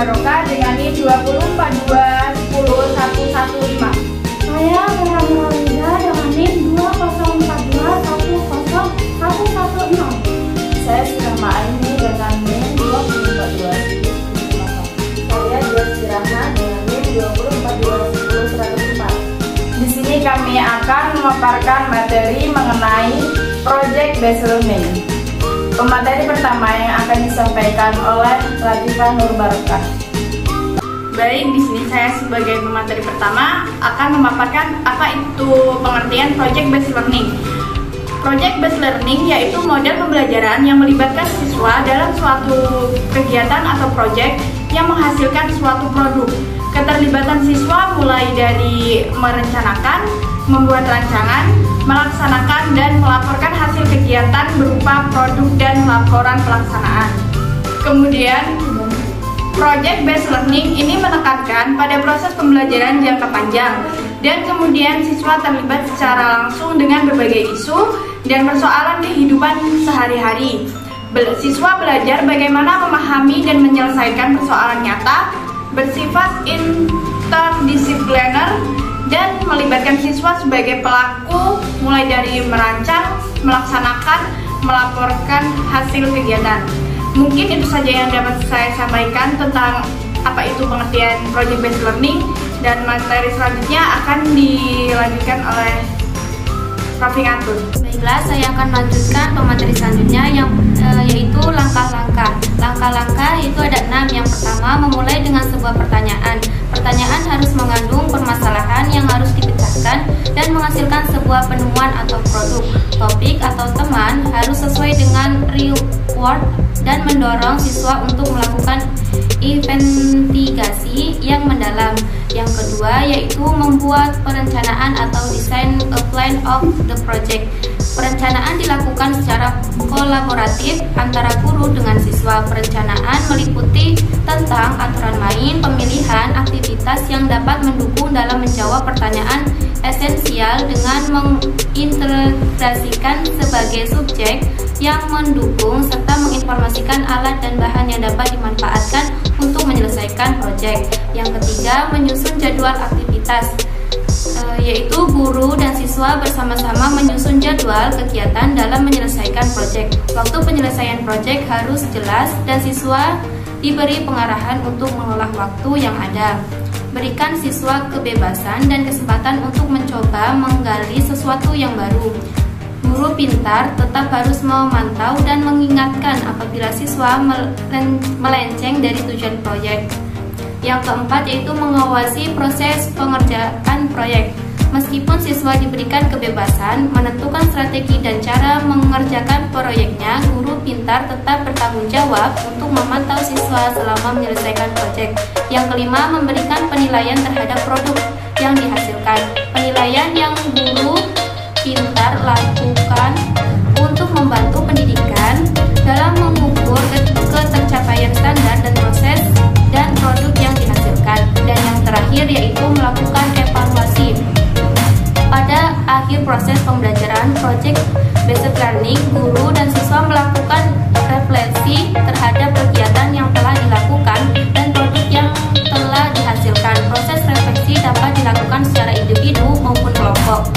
Barokah dengan NIM 2042101115. Saya Vera Nuraliza dengan NIM 2042101110. Saya Sirama Aini dengan NIM 20421015. Saya Dias Rahman dengan NIM 2042101104. Di sini kami akan memaparkan materi mengenai Project Based Learning. Pemateri pertama yang akan disampaikan oleh Latifah Nur Barokah. Baik, di sini saya sebagai pemateri pertama akan memaparkan apa itu pengertian Project Based Learning. Project Based Learning yaitu model pembelajaran yang melibatkan siswa dalam suatu kegiatan atau proyek yang menghasilkan suatu produk. Keterlibatan siswa mulai dari merencanakan, membuat rancangan, melaksanakan dan melaporkan hasil kegiatan berupa produk dan laporan pelaksanaan. Kemudian, Project Based Learning ini menekankan pada proses pembelajaran jangka panjang dan kemudian siswa terlibat secara langsung dengan berbagai isu dan persoalan kehidupan sehari-hari. Siswa belajar bagaimana memahami dan menyelesaikan persoalan nyata, bersifat interdisipliner dan melibatkan siswa sebagai pelaku mulai dari merancang, melaksanakan, melaporkan hasil kegiatan. Mungkin itu saja yang dapat saya sampaikan tentang apa itu pengertian Project Based Learning, dan materi selanjutnya akan dilanjutkan oleh Raffi Ngatun. Baiklah, saya akan melanjutkan pemateri selanjutnya yaitu langkah-langkah. Langkah-langkah itu ada 6. Yang pertama, memulai dengan sebuah pertanyaan. Pertanyaan harus mengandung permasalahan yang harus dipecahkan dan menghasilkan sebuah penemuan atau produk. Topik atau teman harus sesuai dengan reward dan mendorong siswa untuk melakukan investigasi yang mendalam. Yang kedua yaitu membuat perencanaan atau design a plan of the project. Perencanaan dilakukan secara kolaboratif antara guru dengan siswa. Perencanaan meliputi tentang aturan main, pemilihan aktivitas yang dapat mendukung dalam menjawab pertanyaan esensial dengan mengintegrasikan sebagai subjek yang mendukung serta menginformasikan alat dan bahan yang dapat dimanfaatkan untuk menyelesaikan proyek. Yang ketiga, menyusun jadwal aktivitas, yaitu guru dan siswa bersama-sama menyusun jadwal kegiatan dalam menyelesaikan proyek. Waktu penyelesaian proyek harus jelas dan siswa diberi pengarahan untuk mengolah waktu yang ada. Berikan siswa kebebasan dan kesempatan untuk mencoba menggali sesuatu yang baru. Guru pintar tetap harus memantau dan mengingatkan apabila siswa melenceng dari tujuan proyek. Yang keempat yaitu mengawasi proses pengerjaan proyek. Meskipun siswa diberikan kebebasan menentukan strategi dan cara mengerjakan proyeknya, guru pintar tetap bertanggung jawab untuk memantau siswa selama menyelesaikan proyek. Yang kelima, memberikan penilaian terhadap produk yang dihasilkan. Penilaian yang guru pintar lakukan untuk membantu pendidikan dalam mengukur ketercapaian standar dan proses dan produk yang dihasilkan. Dan yang terakhir yaitu melakukan evaluasi. Pada akhir proses pembelajaran Project Based Learning, guru dan siswa melakukan refleksi terhadap kegiatan yang telah dilakukan dan produk yang telah dihasilkan. Proses refleksi dapat dilakukan secara individu maupun kelompok.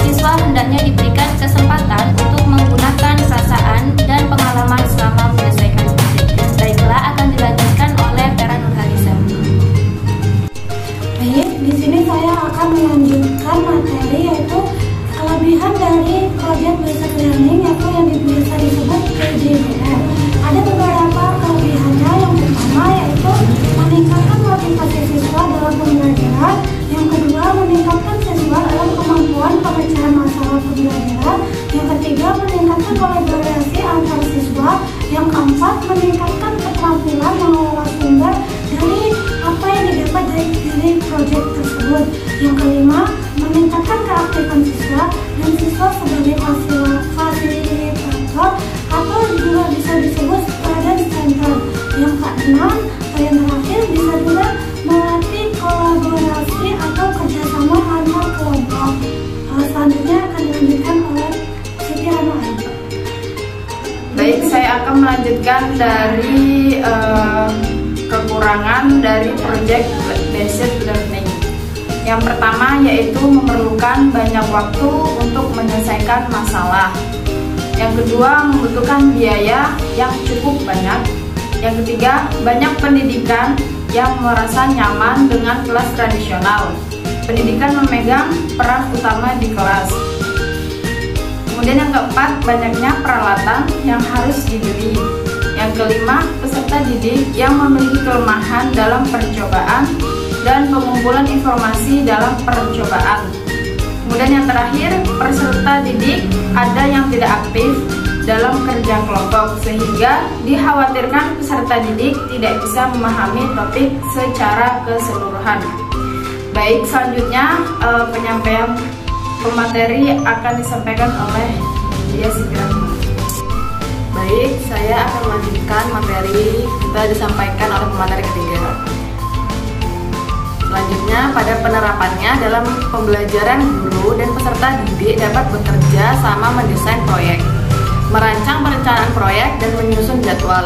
Siswa hendaknya diberikan kesempatan untuk menggunakan perasaan dan pengalaman selama menyelesaikan proyek. Baiklah, akan dilanjutkan oleh Vera Nurhaliza. Baik, di sini saya akan melanjutkan materi yaitu kelebihan dari Project Based Learning, yaitu yang biasa disebut PBBL. Ada beberapa kelebihannya. Yang pertama yaitu meningkatkan motivasi siswa dalam pembelajaran. Yang kedua, meningkatkan siswa dalam kemampuan pemecahan masalah pembelajaran. Yang ketiga, meningkatkan kolaborasi antar siswa. Yang keempat, meningkatkan keterampilan mengelola sumber dari apa yang didapat dari proyek tersebut. Yang kelima, meningkatkan keaktifan siswa dan siswa sebagai fasilitator atau juga bisa disebut student center. Yang keenam atau yang terakhir bisa juga melatih kolaborasi atau kerjasama antar kelompok. Selanjutnya akan dilanjutkan oleh Siti Ramadan. Baik, saya akan melanjutkan dari kekurangan dari project based learning. Yang pertama yaitu memerlukan banyak waktu untuk menyelesaikan masalah. Yang kedua, membutuhkan biaya yang cukup banyak. Yang ketiga, banyak pendidikan yang merasa nyaman dengan kelas tradisional. Pendidikan memegang peran utama di kelas. Kemudian yang keempat, banyaknya peralatan yang harus dibeli. Yang kelima, peserta didik yang memiliki kelemahan dalam percobaan dan pengumpulan informasi dalam percobaan. Kemudian yang terakhir, peserta didik ada yang tidak aktif dalam kerja kelompok sehingga dikhawatirkan peserta didik tidak bisa memahami topik secara keseluruhan. Baik, selanjutnya penyampaian pemateri akan disampaikan oleh Dia Sigrahma. Baik, saya akan melanjutkan materi kita disampaikan oleh pemateri ketiga. Selanjutnya, pada penerapannya dalam pembelajaran guru dan peserta didik dapat bekerja sama mendesain proyek, merancang perencanaan proyek, dan menyusun jadwal.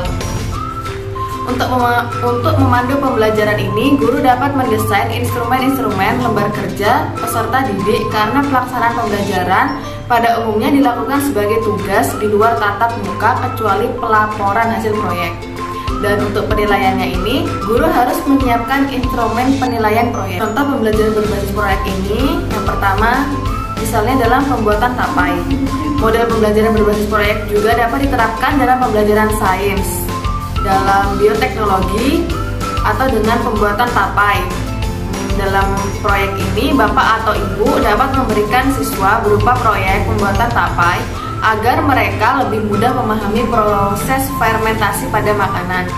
Untuk memandu pembelajaran ini, guru dapat mendesain instrumen-instrumen lembar kerja peserta didik karena pelaksanaan pembelajaran pada umumnya dilakukan sebagai tugas di luar tatap muka kecuali pelaporan hasil proyek. Dan untuk penilaiannya ini, guru harus menyiapkan instrumen penilaian proyek. Contoh pembelajaran berbasis proyek ini, yang pertama, misalnya dalam pembuatan tapai. Model pembelajaran berbasis proyek juga dapat diterapkan dalam pembelajaran sains, dalam bioteknologi, atau dengan pembuatan tapai. Dalam proyek ini, Bapak atau Ibu dapat memberikan siswa berupa proyek pembuatan tapai agar mereka lebih mudah memahami proses fermentasi pada makanan.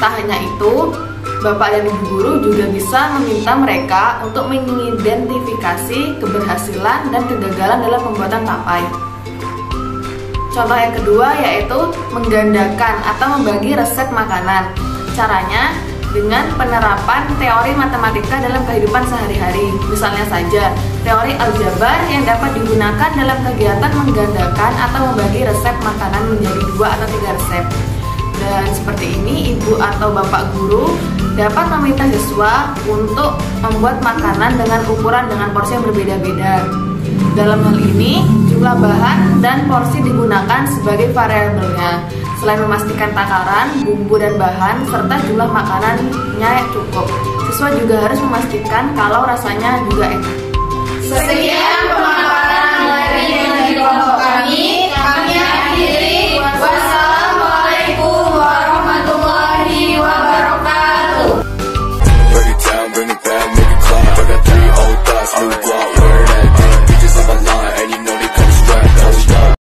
Tak hanya itu, Bapak dan Ibu guru juga bisa meminta mereka untuk mengidentifikasi keberhasilan dan kegagalan dalam pembuatan tapai. Contoh yang kedua yaitu menggandakan atau membagi resep makanan. Caranya dengan penerapan teori matematika dalam kehidupan sehari-hari. Misalnya saja, teori aljabar yang dapat digunakan dalam kegiatan menggandakan atau membagi resep makanan menjadi 2 atau 3 resep. Dan seperti ini, ibu atau bapak guru dapat meminta siswa untuk membuat makanan dengan ukuran dengan porsi yang berbeda-beda. Dalam hal ini, jumlah bahan dan porsi digunakan sebagai variabelnya. Selain memastikan takaran, bumbu dan bahan, serta jumlah makanannya cukup, siswa juga harus memastikan kalau rasanya juga enak. Sekian